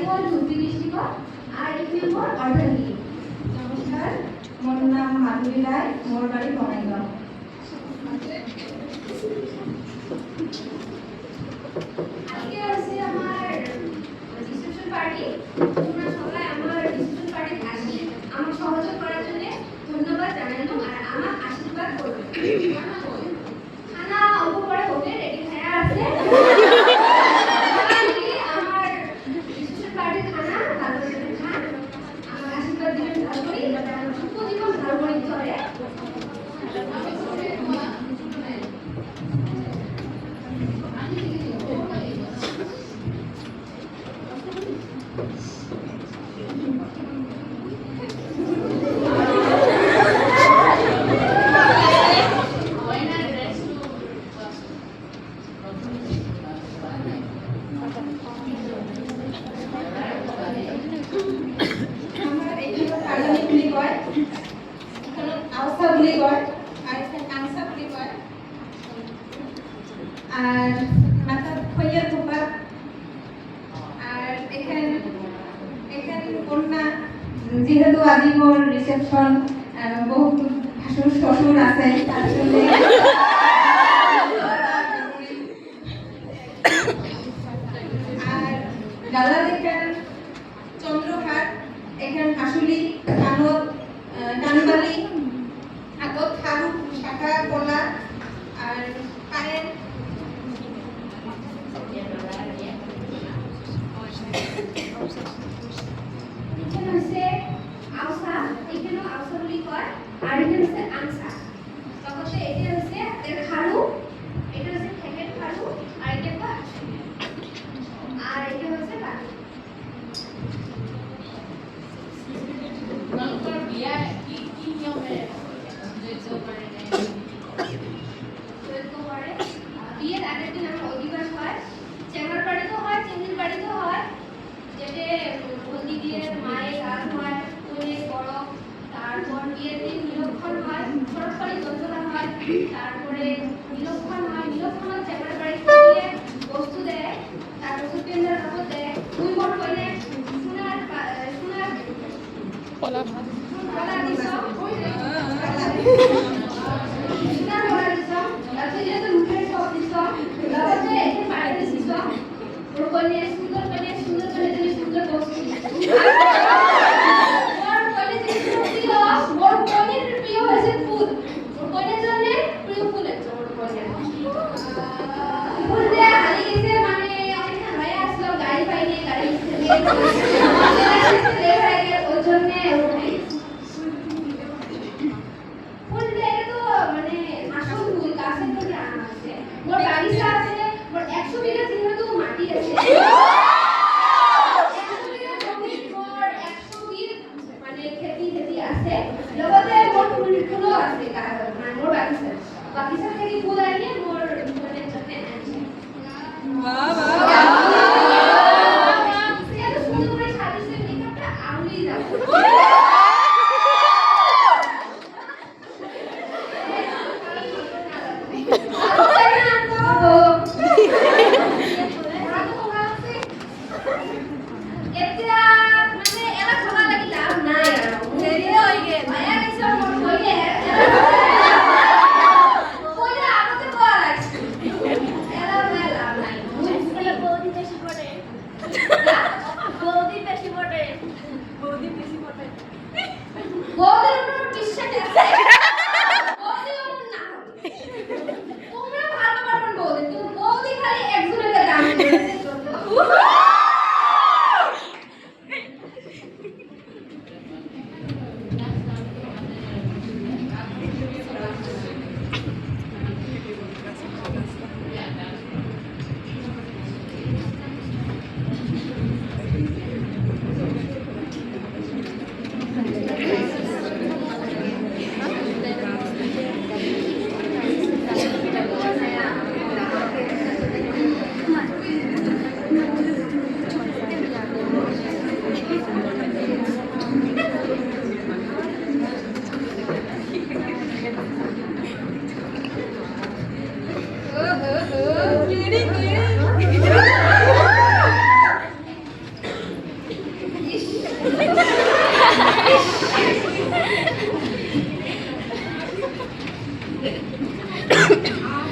মোর ধুতি দৃষ্টিকর আর এখানে মোর অর্ধাঙ্গী। নমস্কার, মোর নাম মাধুরী রায়, মোর বাড়ি বঙ্গাইগাঁও। আজকে হচ্ছে আমার রিসেপশন পার্টি। তোমরা সবাই আমার রিসেপশন পার্টিতে আসি আমাকে সহযোগ করার জন্য ধন্যবাদ জানাইলাম আর আমার আশীর্বাদ করবে। খানা অল্প পরে হবে, রেডি হয়ে আছে। আমার রিসেপশন পার্টির খানা ভালো করে খান, আমার আশীর্বাদ দিবেন ভালো করে, যাতে আমার শুভ জীবন ভালো করে চলে। আর মাথা খইয়া থোপা আর এখানে কন্যা যেহেতু আজি মোর রিসেপশন বহুত ভাসুর শ্বশুর আছে তার জন্য আর গালা দেখেন চন্দ্রহার এখানে হাসুলি কানত কানবালি হাতত খারু শাখা কলা আর পায়ের এখানে হচ্ছে আউসা, এখানেও আউসা বলি কয় আর এখানে হচ্ছে আংসা। তখন এটা হচ্ছে হাতের খারু, এটা হচ্ছে ঠেকের খারু আর এটা কয় আর এটা হচ্ছে বাকি। বিয়ের আগের দিন আমার অধিবাস হয়, চেঙ্গার বাড়িতেও হয়, চিংড়ির বাড়িতেও হয়, যেটা হলদি দিয়ে মায়ের গান হয়, কনের বরফ, তারপর বিয়ের দিন নিরক্ষণ হয়, সরকারি যন্ত্রণা হয়, তারপরে নিরক্ষণ হয়, নিরক্ষণ চেঙ্গার বাড়িতে গিয়ে বস্তু দেয়, তারপর সুপেন্দ্র কাপড় দেয়, দুই মোট কইলে সোনার কলা দিছ পাকিস্তান থেকে ফুল আনিয়ে মোর জীবনের জন্য আনছে। বাহ বাহ এত সুন্দর করে সাজিয়েছে, মেকআপটা আউলেই যাবে। আর